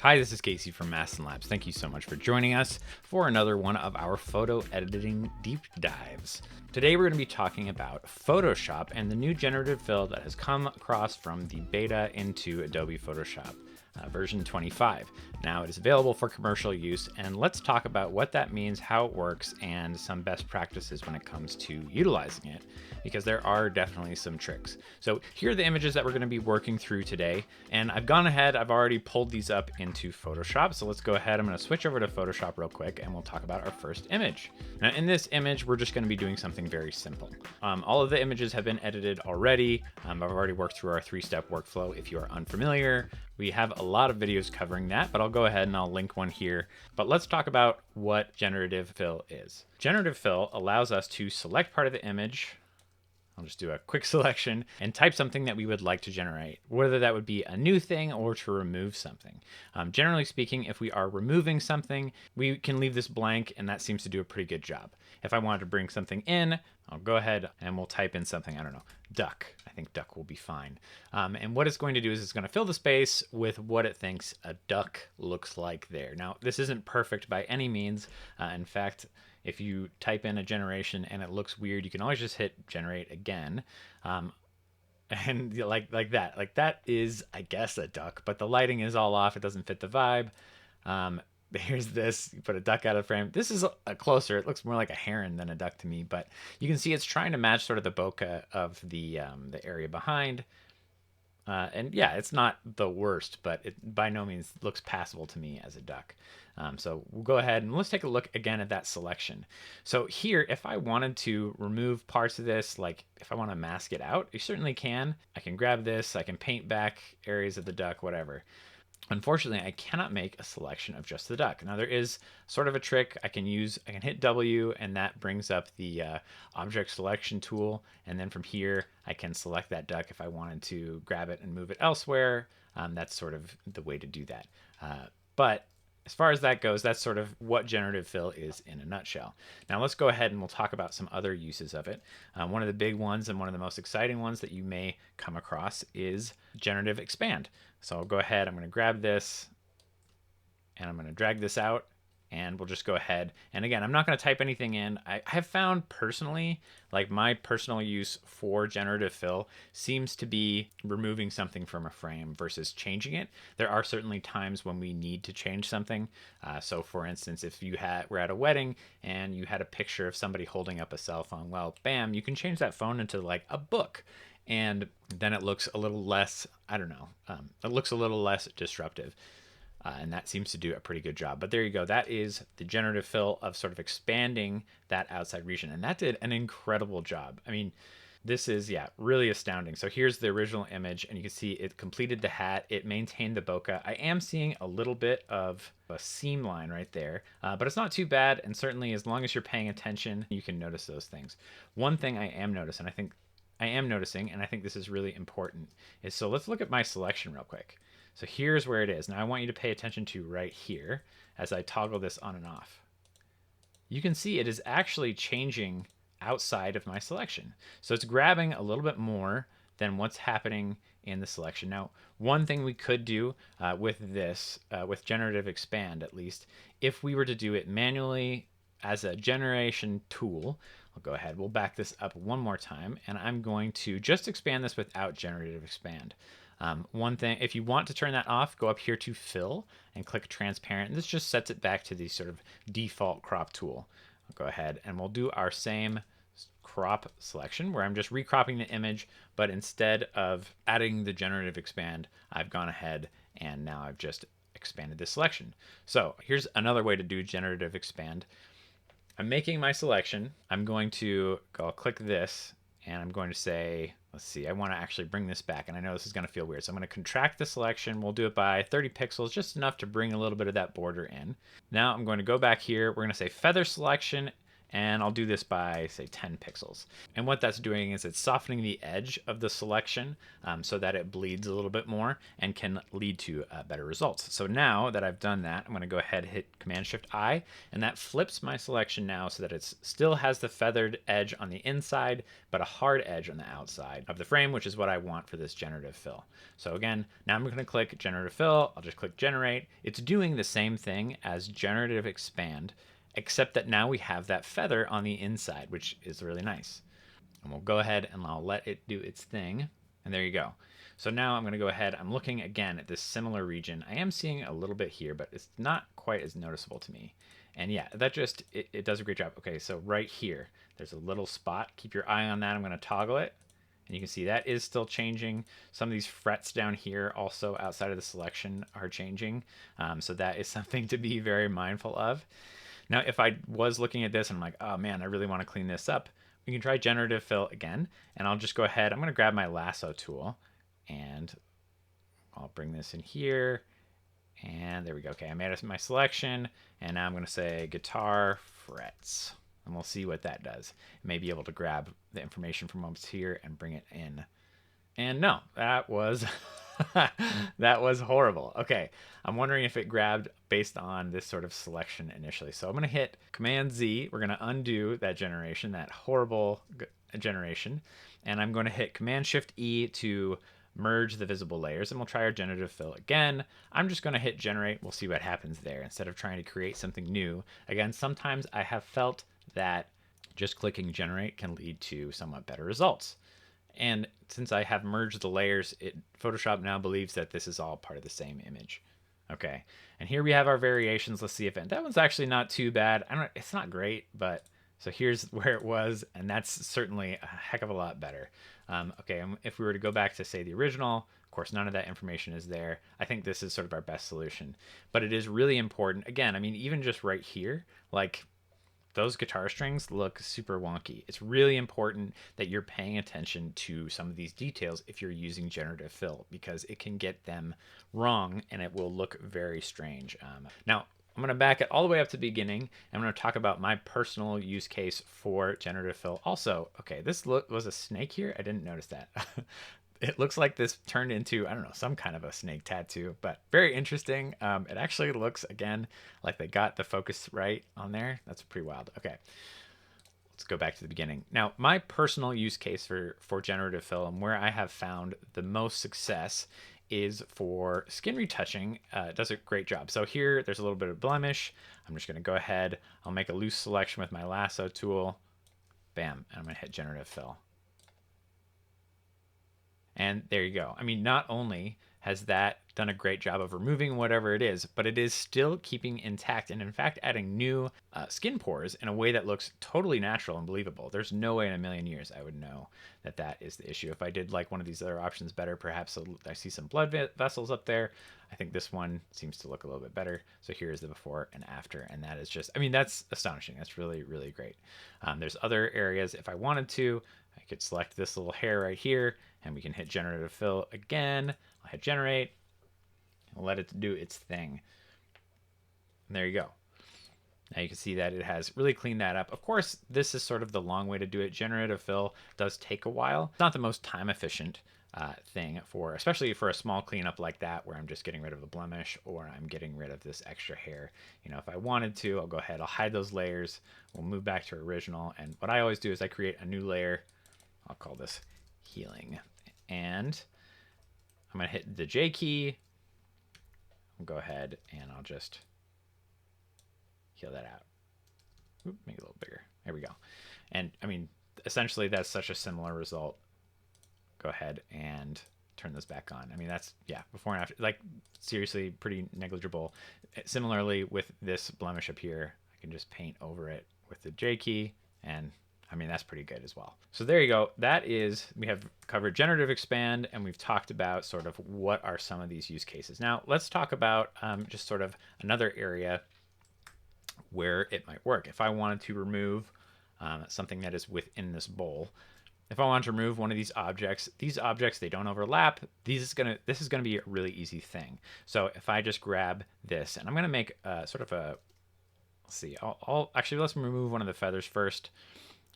Hi, this is Casey from Mastin Labs. Thank you so much for joining us for another one of our photo editing deep dives. Today we're going to be talking about Photoshop and the new generative fill that has come across from the beta into Adobe Photoshop. Version 25. Now it is available for commercial use, and let's talk about what that means, how it works, and some best practices when it comes to utilizing it, because there are definitely some tricks. So here are the images that we're going to be working through today, and I've gone ahead, I've already pulled these up into Photoshop, so let's go ahead. I'm going to switch over to Photoshop real quick, and we'll talk about our first image. Now in this image, we're just going to be doing something very simple. All of the images have been edited already. I've already worked through our 3-step workflow. If you are unfamiliar, we have a lot of videos covering that, but I'll go ahead and I'll link one here. But let's talk about what generative fill is. Generative fill allows us to select part of the image. I'll just do a quick selection and type something that we would like to generate, whether that would be a new thing or to remove something. Generally speaking, if we are removing something, we can leave this blank, and that seems to do a pretty good job. If I wanted to bring something in, I'll go ahead and we'll type in something, I don't know, duck. I think duck will be fine. And what it's going to do is it's going to fill the space with what it thinks a duck looks like there. Now, this isn't perfect by any means. In fact, if you type in a generation and it looks weird, you can always just hit generate again. And like that. Like that is, I guess, a duck, but the lighting is all off. It doesn't fit the vibe. Here's this, you put a duck out of frame. This is a closer, it looks more like a heron than a duck to me, but you can see it's trying to match sort of the bokeh of the area behind. And yeah, it's not the worst, but it by no means looks passable to me as a duck. So we'll go ahead and let's take a look again at that selection. So here, if I wanted to remove parts of this, like if I want to mask it out, you certainly can. I can grab this, I can paint back areas of the duck, whatever. Unfortunately, I cannot make a selection of just the duck. Now there is sort of a trick I can hit W, and that brings up the object selection tool. And then from here, I can select that duck if I wanted to grab it and move it elsewhere. That's sort of the way to do that. But as far as that goes, that's sort of what generative fill is in a nutshell. Now let's go ahead and we'll talk about some other uses of it. One of the big ones and one of the most exciting ones that you may come across is generative expand. So I'll go ahead, I'm going to grab this and I'm going to drag this out, and we'll just go ahead. And again, I'm not going to type anything in. I have found personally, like my personal use for generative fill seems to be removing something from a frame versus changing it. There are certainly times when we need to change something. So for instance, if you were at a wedding and you had a picture of somebody holding up a cell phone, well, bam, you can change that phone into like a book. And then it looks a little less, I don't know, it looks a little less disruptive. And that seems to do a pretty good job. But there you go. That is the generative fill of sort of expanding that outside region. And that did an incredible job. I mean, this is, yeah, really astounding. So here's the original image, and you can see it completed the hat. It maintained the bokeh. I am seeing a little bit of a seam line right there, but it's not too bad. And certainly as long as you're paying attention, you can notice those things. One thing I am noticing, and I think this is really important, is so let's look at my selection real quick. So here's where it is. Now I want you to pay attention to right here as I toggle this on and off. You can see it is actually changing outside of my selection. So it's grabbing a little bit more than what's happening in the selection. Now, one thing we could do with this, with generative expand at least, if we were to do it manually as a generation tool, I'll go ahead, we'll back this up one more time, and I'm going to just expand this without generative expand. One thing, if you want to turn that off, go up here to fill and click transparent. And this just sets it back to the sort of default crop tool. I'll go ahead and we'll do our same crop selection where I'm just recropping the image, but instead of adding the generative expand, I've gone ahead and now I've just expanded this selection. So here's another way to do generative expand. I'm making my selection. I'm going to go click this, and I'm going to say, let's see, I want to actually bring this back, and I know this is going to feel weird. So I'm going to contract the selection. We'll do it by 30 pixels, just enough to bring a little bit of that border in. Now I'm going to go back here. We're going to say feather selection, and I'll do this by say 10 pixels. And what that's doing is it's softening the edge of the selection so that it bleeds a little bit more and can lead to better results. So now that I've done that, I'm going to go ahead and hit Command-Shift-I, and that flips my selection now so that it still has the feathered edge on the inside, but a hard edge on the outside of the frame, which is what I want for this generative fill. So again, now I'm going to click Generative Fill. I'll just click Generate. It's doing the same thing as Generative Expand, except that now we have that feather on the inside, which is really nice. And we'll go ahead and I'll let it do its thing. And there you go. So now I'm going to go ahead. I'm looking again at this similar region. I am seeing a little bit here, but it's not quite as noticeable to me. And yeah, that just, it does a great job. Okay, so right here, there's a little spot. Keep your eye on that. I'm going to toggle it. And you can see that is still changing. Some of these frets down here also outside of the selection are changing. So that is something to be very mindful of. Now, if I was looking at this and I'm like, oh man, I really want to clean this up, we can try Generative Fill again. And I'll just go ahead. I'm going to grab my lasso tool and I'll bring this in here. And there we go. Okay, I made my selection. And now I'm going to say guitar frets. And we'll see what that does. I may be able to grab the information from what's here and bring it in. And no, that was that was horrible. Okay, I'm wondering if it grabbed based on this sort of selection initially. So I'm going to hit Command Z. We're going to undo that generation, that horrible generation. And I'm going to hit Command Shift E to merge the visible layers, and we'll try our generative fill again. I'm just going to hit Generate. We'll see what happens there instead of trying to create something new. Again, sometimes I have felt that just clicking Generate can lead to somewhat better results. And since I have merged the layers, Photoshop now believes that this is all part of the same image. Okay, and here we have our variations. Let's see if that one's actually not too bad. It's not great, but so here's where it was, and that's certainly a heck of a lot better. Okay, if we were to go back to say the original, of course, none of that information is there. I think this is sort of our best solution, but it is really important. Again, I mean, even just right here, like those guitar strings look super wonky. It's really important that you're paying attention to some of these details if you're using generative fill, because it can get them wrong and it will look very strange. Now, I'm going to back it all the way up to the beginning. I'm going to talk about my personal use case for generative fill. Also, okay, this was a snake here. I didn't notice that. It looks like this turned into, I don't know, some kind of a snake tattoo, but very interesting. It actually looks, again, like they got the focus right on there. That's pretty wild. Okay, let's go back to the beginning. Now, my personal use case for generative fill and where I have found the most success is for skin retouching. It does a great job. So here, there's a little bit of blemish. I'm just going to go ahead. I'll make a loose selection with my lasso tool. Bam, and I'm going to hit generative fill. And there you go. I mean, not only has that done a great job of removing whatever it is, but it is still keeping intact and in fact adding new skin pores in a way that looks totally natural and believable. There's no way in a million years I would know that that is the issue. If I did like one of these other options better, perhaps I see some blood vessels up there. I think this one seems to look a little bit better. So here's the before and after, and that is just, I mean, that's astonishing. That's really, really great. There's other areas if I wanted to. I could select this little hair right here, and we can hit generative fill again. I'll hit generate. I'll let it do its thing. And there you go. Now you can see that it has really cleaned that up. Of course, this is sort of the long way to do it. Generative fill does take a while. It's not the most time efficient thing especially for a small cleanup like that, where I'm just getting rid of a blemish or I'm getting rid of this extra hair. You know, if I wanted to, I'll go ahead, I'll hide those layers. We'll move back to original. And what I always do is I create a new layer. I'll call this healing. And I'm going to hit the J key. I'll go ahead and I'll just heal that out. Oop, make it a little bigger. There we go. And I mean, essentially that's such a similar result. Go ahead and turn this back on. I mean, that's, yeah, before and after, like seriously pretty negligible. Similarly with this blemish up here, I can just paint over it with the J key, and I mean, that's pretty good as well. So there you go. That is, we have covered generative expand, and we've talked about sort of what are some of these use cases. Now let's talk about just sort of another area where it might work. If I wanted to remove something that is within this bowl, if I want to remove one of these objects, they don't overlap. This is gonna be a really easy thing. So if I just grab this, and I'm gonna make sort of a Let's see. Actually, let's remove one of the feathers first.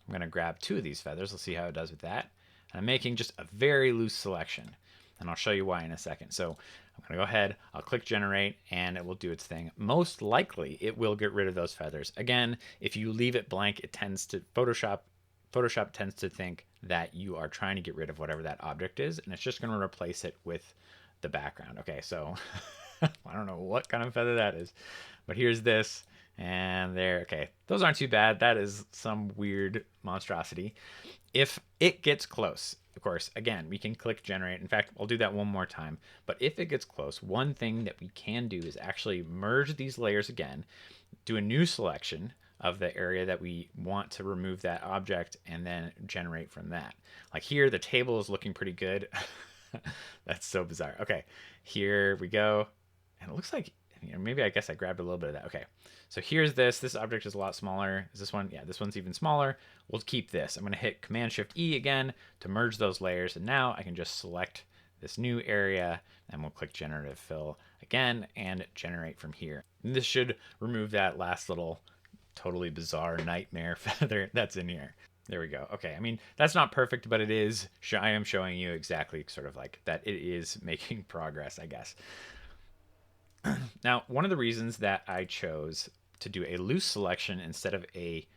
I'm going to grab 2 of these feathers. Let's see how it does with that. And I'm making just a very loose selection. And I'll show you why in a second. So I'm going to go ahead, I'll click generate, and it will do its thing. Most likely, it will get rid of those feathers. Again, if you leave it blank, it tends to, Photoshop tends to think that you are trying to get rid of whatever that object is, and it's just going to replace it with the background. Okay, so I don't know what kind of feather that is, but here's this. And there, okay, those aren't too bad. That is some weird monstrosity. If it gets close, of course, again, we can click generate. In fact, I'll do that one more time. But if it gets close, one thing that we can do is actually merge these layers again, do a new selection of the area that we want to remove that object, and then generate from that. Like here, the table is looking pretty good. That's so bizarre. Okay, here we go. And it looks like, maybe I guess I grabbed a little bit of that. Okay, so here's this. This object is a lot smaller. Is this one? Yeah, this one's even smaller. We'll keep this. I'm going to hit Command-Shift-E again to merge those layers. And now I can just select this new area, and we'll click Generative Fill again and generate from here. And this should remove that last little totally bizarre nightmare feather that's in here. There we go. Okay, I mean, that's not perfect, but it is. I am showing you exactly sort of like that it is making progress, I guess. Now, one of the reasons that I chose to do a loose selection instead of a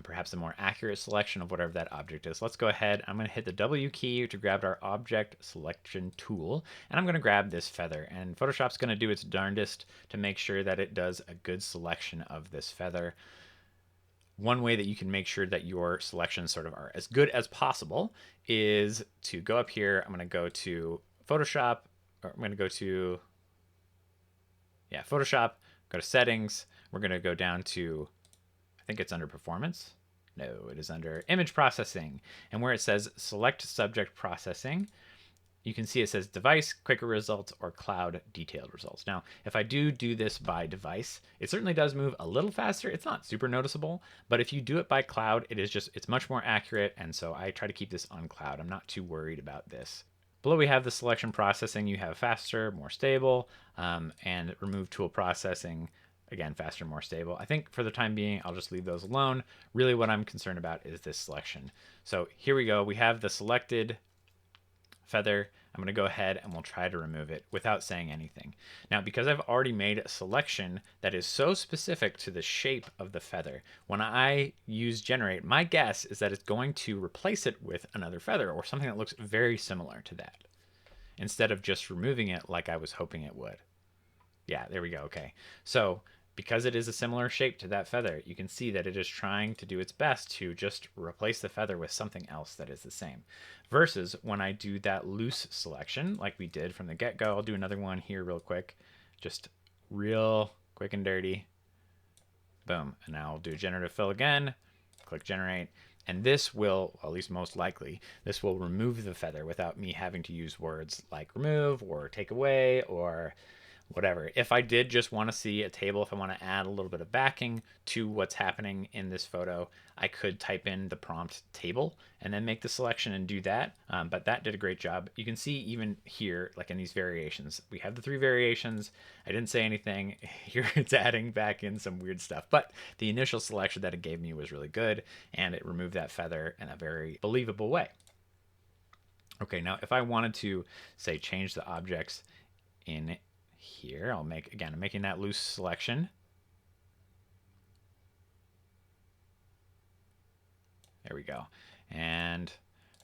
perhaps a more accurate selection of whatever that object is. Let's go ahead. I'm going to hit the W key to grab our object selection tool, and I'm going to grab this feather. And Photoshop's going to do its darndest to make sure that it does a good selection of this feather. One way that you can make sure that your selections sort of are as good as possible is to go up here. I'm going to go to Photoshop, or I'm going to go to Photoshop, go to settings. We're going to go down to, I think it's under performance. No, it is under image processing. And where it says select subject processing, you can see it says device, quicker results, or cloud detailed results. Now, if I do this by device, it certainly does move a little faster. It's not super noticeable, but if you do it by cloud, it's much more accurate. And so I try to keep this on cloud. I'm not too worried about this. Below we have the selection processing. You have faster, more stable, and remove tool processing. Again, faster, more stable. I think for the time being, I'll just leave those alone. Really what I'm concerned about is this selection. So here we go. We have the selected feather. I'm going to go ahead and we'll try to remove it without saying anything. Now, because I've already made a selection that is so specific to the shape of the feather, when I use generate, my guess is that it's going to replace it with another feather or something that looks very similar to that, instead of just removing it like I was hoping it would. Yeah, there we go. Okay. So because it is a similar shape to that feather, you can see that it is trying to do its best to just replace the feather with something else that is the same. Versus when I do that loose selection, like we did from the get-go, I'll do another one here real quick, just real quick and dirty. Boom. And now I'll do generative fill again, click generate. And this will, at least most likely, this will remove the feather without me having to use words like remove or take away or whatever. If I did just want to see a table, if I want to add a little bit of backing to what's happening in this photo, I could type in the prompt table and then make the selection and do that. But that did a great job. You can see even here, like in these variations, we have the 3 variations. I didn't say anything. Here it's adding back in some weird stuff. But the initial selection that it gave me was really good, and it removed that feather in a very believable way. Okay, now if I wanted to, say, change the objects in here, I'm making that loose selection. There we go. And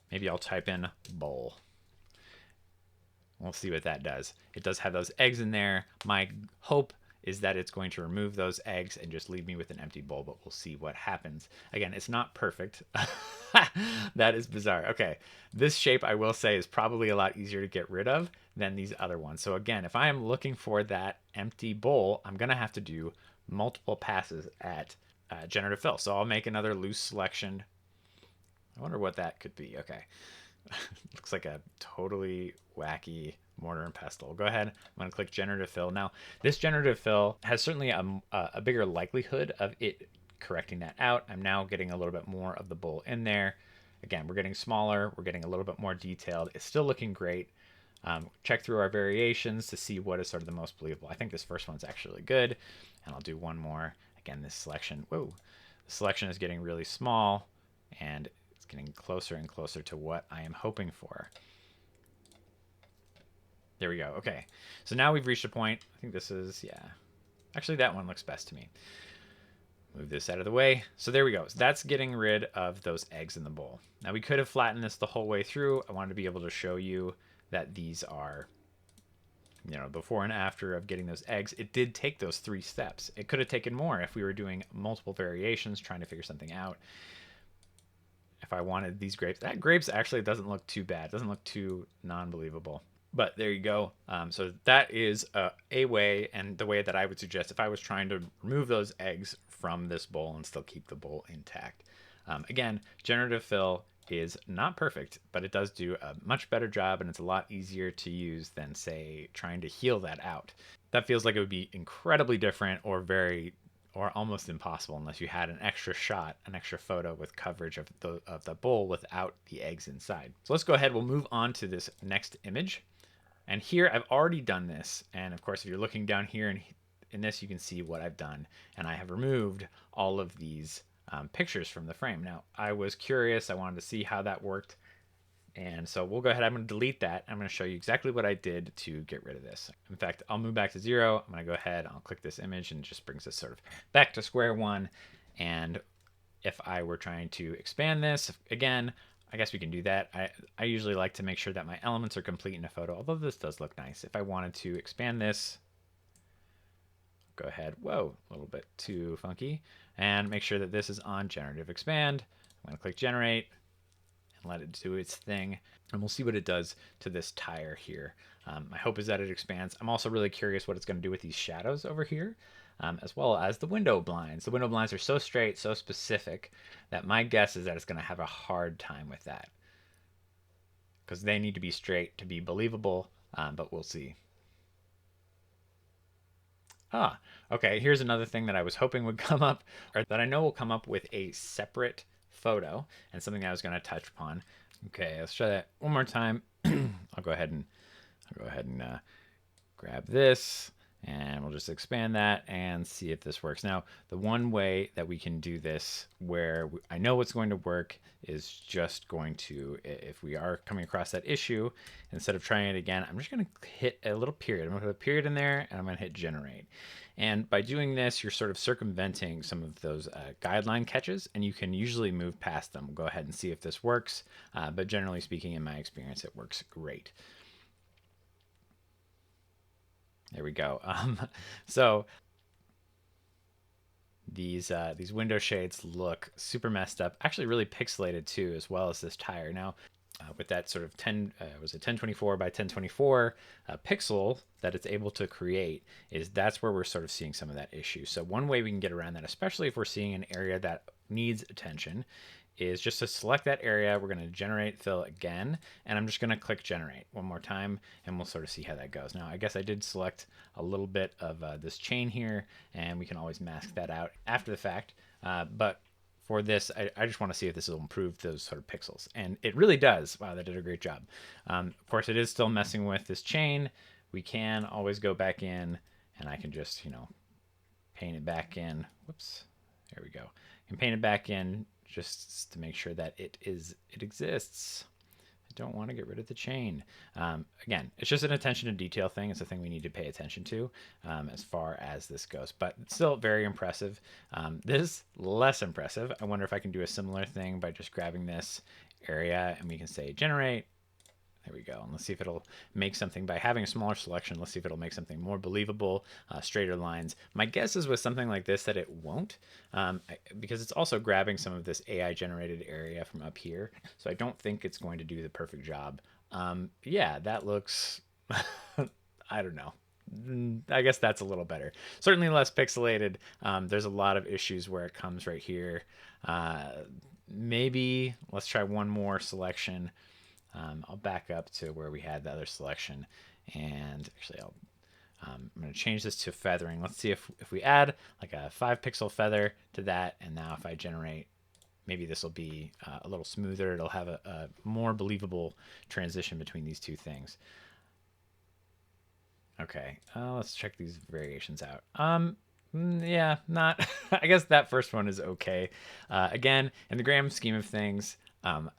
maybe I'll type in bowl. We'll see what that does. It does have those eggs in there. My hope is that it's going to remove those eggs and just leave me with an empty bowl, but we'll see what happens. Again, it's not perfect. That is bizarre. Okay, this shape, I will say, is probably a lot easier to get rid of than these other ones. So again, if I am looking for that empty bowl, I'm going to have to do multiple passes at generative fill. So I'll make another loose selection. I wonder what that could be. Okay. Looks like a totally wacky mortar and pestle. Go ahead. I'm going to click generative fill. Now, this generative fill has certainly a bigger likelihood of it correcting that out. I'm now getting a little bit more of the bowl in there. Again, we're getting smaller. We're getting a little bit more detailed. It's still looking great. Check through our variations to see what is sort of the most believable. I think this first one's actually good. And I'll do one more. Again, this selection, whoa, the selection is getting really small, and it's getting closer and closer to what I am hoping for. There we go. Okay, so now we've reached a point. I think this is, yeah. Actually, that one looks best to me. Move this out of the way. So there we go. So that's getting rid of those eggs in the bowl. Now we could have flattened this the whole way through. I wanted to be able to show you that these are, you know, before and after of getting those eggs. It did take those 3 steps. It could have taken more if we were doing multiple variations, trying to figure something out. If I wanted these grapes, that grapes actually doesn't look too bad. It doesn't look too non-believable. But there you go. So that is a way, and the way that I would suggest if I was trying to remove those eggs from this bowl and still keep the bowl intact. Again, generative fill is not perfect, but it does do a much better job, and it's a lot easier to use than, say, trying to heal that out. That feels like it would be incredibly different or almost impossible unless you had an extra shot, an extra photo with coverage of the bowl without the eggs inside. So let's go ahead. We'll move on to this next image. And here I've already done this. And of course, if you're looking down here in this, you can see what I've done. And I have removed all of these pictures from the frame. Now, I was curious. I wanted to see how that worked. And so we'll go ahead. I'm going to delete that. I'm going to show you exactly what I did to get rid of this. In fact, I'll move back to 0. I'm going to go ahead. I'll click this image, and it just brings us sort of back to square one. And if I were trying to expand this, again, I guess we can do that. I usually like to make sure that my elements are complete in a photo, although this does look nice. If I wanted to expand this, go ahead. Whoa, a little bit too funky. And make sure that this is on Generative Expand. I'm going to click Generate and let it do its thing. And we'll see what it does to this tire here. My hope is that it expands. I'm also really curious what it's going to do with these shadows over here. As well as the window blinds. The window blinds are so straight, so specific, that my guess is that it's going to have a hard time with that. Because they need to be straight to be believable, but we'll see. Okay, here's another thing that I was hoping would come up, or that I know will come up with a separate photo, and something that I was going to touch upon. Okay, let's try that one more time. I'll go ahead and grab this. And we'll just expand that and see if this works. Now, the one way that we can do this where I know what's going to work is just going to, if we are coming across that issue, instead of trying it again, I'm just going to hit a little period. I'm going to put a period in there, and I'm going to hit generate. And by doing this, you're sort of circumventing some of those guideline catches, and you can usually move past them. We'll go ahead and see if this works. But generally speaking, in my experience, it works great. There we go. So these window shades look super messed up. Actually, really pixelated too, as well as this tire. Now, with that sort of 1024 by 1024 pixel that it's able to create, that's where we're sort of seeing some of that issue. So one way we can get around that, especially if we're seeing an area that needs attention, is just to select that area. We're going to generate fill again, and I'm just going to click generate one more time, and we'll sort of see how that goes. Now, I guess I did select a little bit of this chain here, and we can always mask that out after the fact. But for this, I just want to see if this will improve those sort of pixels, and it really does. Wow, that did a great job. Of course, it is still messing with this chain. We can always go back in, and I can just, paint it back in. Whoops, there we go. I can paint it back in just to make sure that it exists. I don't want to get rid of the chain. Again, it's just an attention to detail thing. It's a thing we need to pay attention to as far as this goes, but it's still very impressive. This is less impressive. I wonder if I can do a similar thing by just grabbing this area, and we can say generate. There we go. And let's see if it'll make something by having a smaller selection. Let's see if it'll make something more believable, straighter lines. My guess is with something like this that it won't, because it's also grabbing some of this AI generated area from up here. So I don't think it's going to do the perfect job. Yeah, that looks, I don't know. I guess that's a little better. Certainly less pixelated. There's a lot of issues where it comes right here. Maybe let's try one more selection. I'll back up to where we had the other selection, and actually I'm going to change this to feathering. Let's see if we add like a 5-pixel feather to that, and now if I generate, maybe this will be a little smoother. It'll have a more believable transition between these two things. Okay, let's check these variations out. Yeah, not. I guess that first one is okay. Again, in the grand scheme of things,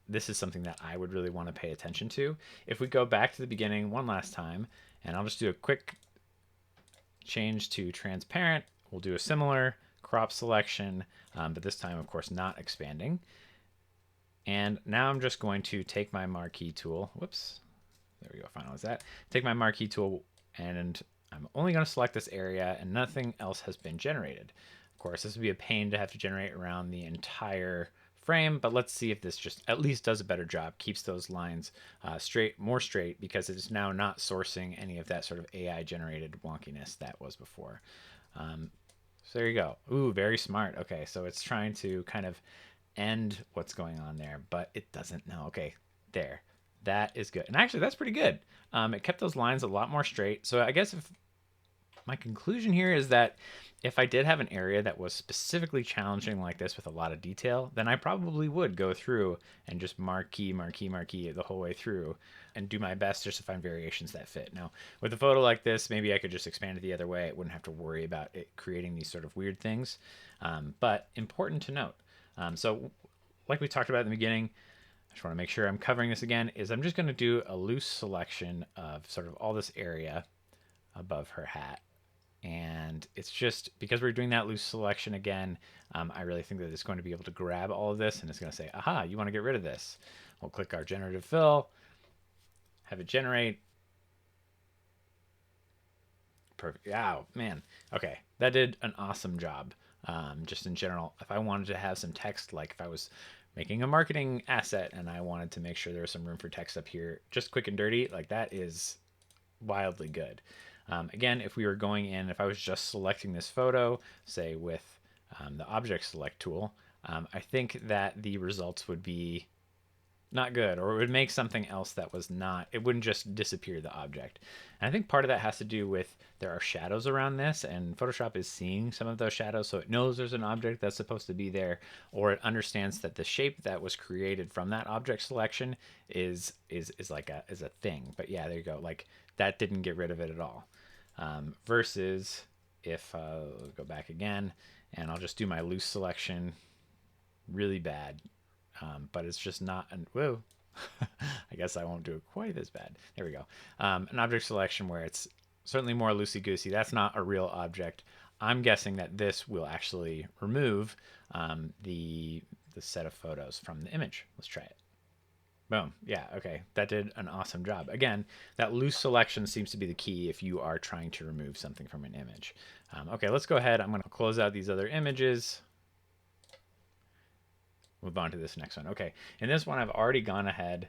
this is something that I would really want to pay attention to. If we go back to the beginning one last time, and I'll just do a quick change to transparent, we'll do a similar crop selection, but this time, of course, not expanding. And now I'm just going to take my marquee tool. Whoops. There we go. Finalize that. Take my marquee tool, and I'm only going to select this area, and nothing else has been generated. Of course, this would be a pain to have to generate around the entire frame, but let's see if this just at least does a better job, keeps those lines more straight, because it's now not sourcing any of that sort of AI generated wonkiness that was before. So there you go. Ooh, very smart. Okay, so it's trying to kind of end what's going on there, but it doesn't know. Okay, there. That is good. And actually, that's pretty good. It kept those lines a lot more straight. So I guess if my conclusion here is that if I did have an area that was specifically challenging like this with a lot of detail, then I probably would go through and just marquee the whole way through and do my best just to find variations that fit. Now, with a photo like this, maybe I could just expand it the other way. I wouldn't have to worry about it creating these sort of weird things. But important to note. So like we talked about in the beginning, I just want to make sure I'm covering this again, is I'm just going to do a loose selection of sort of all this area above her hat. And it's just because we're doing that loose selection again, I really think that it's going to be able to grab all of this and it's going to say, aha, you want to get rid of this. We'll click our generative fill, have it generate. Perfect. Wow, man. Okay, that did an awesome job. Just in general, if I wanted to have some text, like if I was making a marketing asset and I wanted to make sure there was some room for text up here, just quick and dirty, like that is wildly good. Again, if we were going in, if I was just selecting this photo, say with the object select tool, I think that the results would be not good, or it would make something else that was not, it wouldn't just disappear the object. And I think part of that has to do with there are shadows around this, and Photoshop is seeing some of those shadows, so it knows there's an object that's supposed to be there, or it understands that the shape that was created from that object selection is like is a thing. But yeah, there you go. Like that didn't get rid of it at all. Versus if go back again, and I'll just do my loose selection really bad. But it's just not, whoa, I guess I won't do it quite as bad. There we go. An object selection where it's certainly more loosey-goosey. That's not a real object. I'm guessing that this will actually remove the set of photos from the image. Let's try it. Boom. Yeah, okay. That did an awesome job. Again, that loose selection seems to be the key if you are trying to remove something from an image. Okay, let's go ahead. I'm going to close out these other images. Move on to this next one. Okay, in this one I've already gone ahead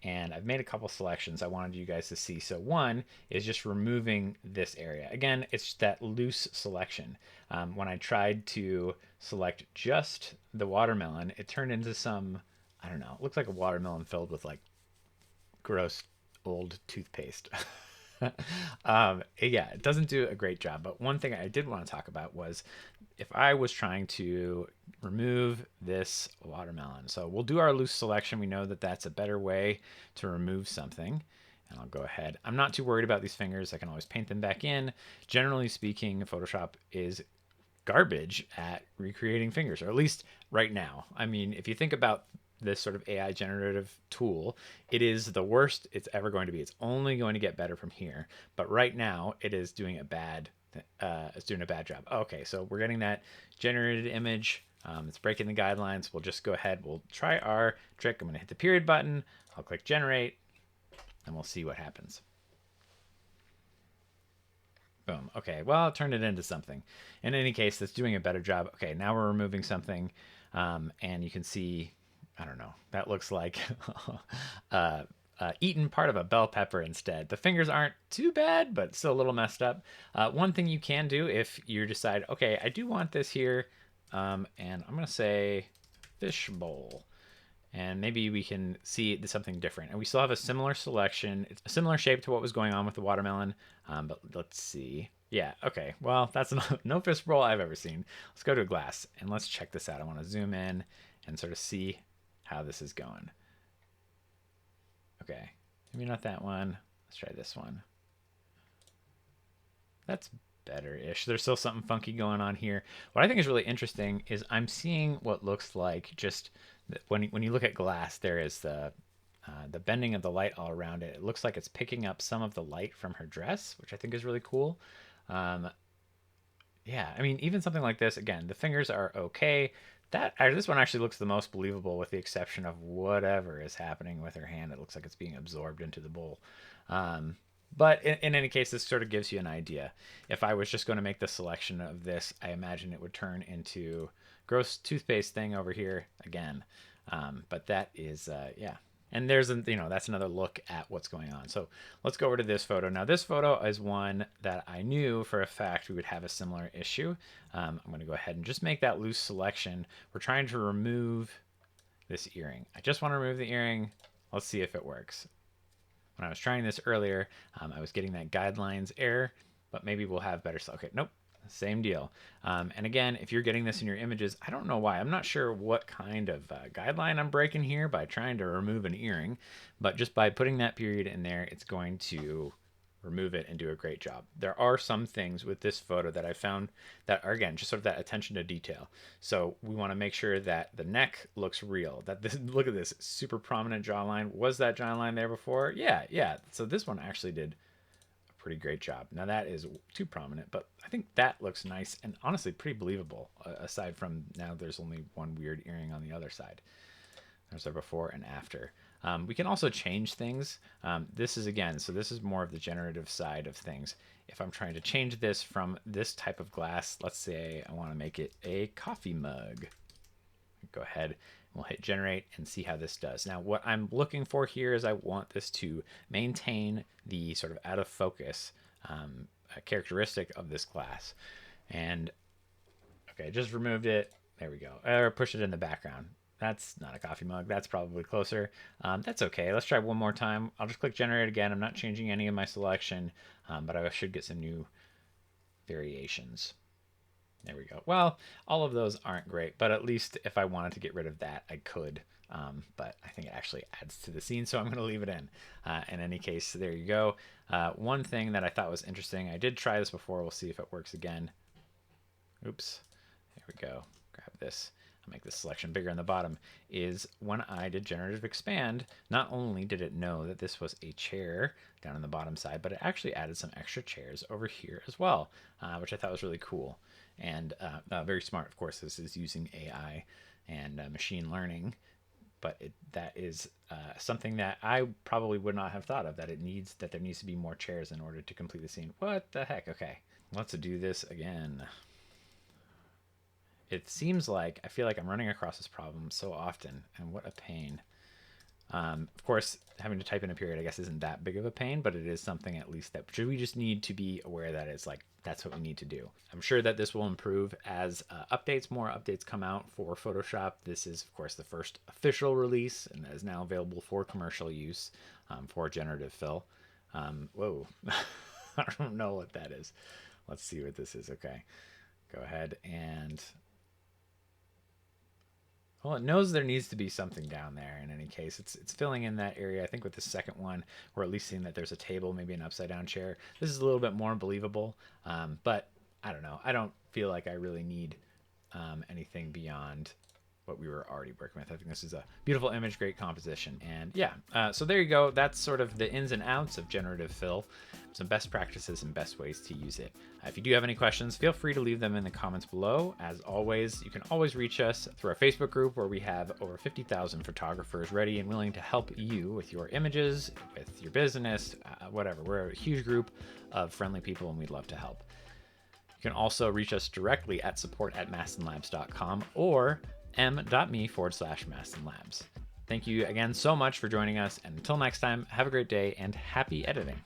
and I've made a couple selections I wanted you guys to see. So one is just removing this area. Again, it's that loose selection. When I tried to select just the watermelon, it turned into some, I don't know, it looks like a watermelon filled with like gross old toothpaste. Yeah, it doesn't do a great job. But one thing I did want to talk about was if I was trying to remove this watermelon. So we'll do our loose selection. We know that that's a better way to remove something. And I'll go ahead. I'm not too worried about these fingers. I can always paint them back in. Generally speaking, Photoshop is garbage at recreating fingers, or at least right now. I mean, if you think about this sort of AI generative tool, it is the worst it's ever going to be. It's only going to get better from here. But right now, it is doing a bad job. Okay, so we're getting that generated image. It's breaking the guidelines. We'll just go ahead. We'll try our trick. I'm going to hit the period button. I'll click generate, and we'll see what happens. Boom. Okay, well, it turned it into something. In any case, that's doing a better job. Okay, now we're removing something, and you can see, I don't know, that looks like eaten part of a bell pepper instead. The fingers aren't too bad, but still a little messed up. One thing you can do if you decide, okay, I do want this here, and I'm going to say fish bowl. And maybe we can see something different. And we still have a similar selection. It's a similar shape to what was going on with the watermelon. But let's see. Yeah, okay. Well, that's no fish bowl I've ever seen. Let's go to a glass and let's check this out. I want to zoom in and sort of see how this is going. Okay, maybe not that one. Let's try this one. That's better-ish. There's still something funky going on here. What I think is really interesting is I'm seeing what looks like just when you look at glass, there is the bending of the light all around it. It looks like it's picking up some of the light from her dress, which I think is really cool. Yeah, I mean, even something like this, again, the fingers are okay. This one actually looks the most believable, with the exception of whatever is happening with her hand. It looks like it's being absorbed into the bowl. But in any case, this sort of gives you an idea. If I was just going to make the selection of this, I imagine it would turn into gross toothpaste thing over here again. But that is, yeah. And there's, that's another look at what's going on. So let's go over to this photo. Now, this photo is one that I knew for a fact we would have a similar issue. I'm going to go ahead and just make that loose selection. We're trying to remove this earring. I just want to remove the earring. Let's see if it works. When I was trying this earlier, I was getting that guidelines error, but maybe we'll have better. Okay, nope. Same deal. And again, if you're getting this in your images, I don't know why. I'm not sure what kind of guideline I'm breaking here by trying to remove an earring, but just by putting that period in there, it's going to remove it and do a great job. There are some things with this photo that I found that are, again, just sort of that attention to detail. So we want to make sure that the neck looks real, that this, look at this super prominent jawline. Was that jawline there before? Yeah. So this one actually did pretty great job. Now that is too prominent, but I think that looks nice and honestly pretty believable, aside from now there's only one weird earring on the other side. There's our before and after. We can also change things. This is more of the generative side of things. If I'm trying to change this from this type of glass, let's say I want to make it a coffee mug. Go ahead. We'll hit generate and see how this does. Now, what I'm looking for here is I want this to maintain the sort of out of focus characteristic of this glass. And okay, just removed it. There we go. Or push it in the background. That's not a coffee mug. That's probably closer. That's okay. Let's try one more time. I'll just click generate again. I'm not changing any of my selection, but I should get some new variations. There we go. Well, all of those aren't great, but at least if I wanted to get rid of that, I could. But I think it actually adds to the scene, so I'm going to leave it in. In any case, there you go. One thing that I thought was interesting, I did try this before. We'll see if it works again. Oops. There we go. Grab this. I'll make this selection bigger on the bottom. Is when I did generative expand, not only did it know that this was a chair down on the bottom side, but it actually added some extra chairs over here as well, which I thought was really cool. And very smart, of course. This is using AI and machine learning, but that is something that I probably would not have thought of, that there needs to be more chairs in order to complete the scene. What the heck? Okay, let's do this again. It seems like I feel like I'm running across this problem so often, and what a pain. Of course, having to type in a period, I guess, isn't that big of a pain, but it is something at least that we just need to be aware that it's like, that's what we need to do. I'm sure that this will improve as more updates come out for Photoshop. This is, of course, the first official release and is now available for commercial use for generative fill. Whoa, I don't know what that is. Let's see what this is. Okay, go ahead and... Well, it knows there needs to be something down there in any case. It's filling in that area. I think with the second one, we're at least seeing that there's a table, maybe an upside down chair. This is a little bit more believable, but I don't know. I don't feel like I really need anything beyond what we were already working with. I think this is a beautiful image, great composition. And yeah, so there you go. That's sort of the ins and outs of generative fill, some best practices and best ways to use it. If you do have any questions, feel free to leave them in the comments below. As always, you can always reach us through our Facebook group, where we have over 50,000 photographers ready and willing to help you with your images, with your business, whatever. We're a huge group of friendly people, and we'd love to help. You can also reach us directly at support@mastinlabs.com or m.me/mastinlabs. Thank you again so much for joining us, and until next time, have a great day and happy editing.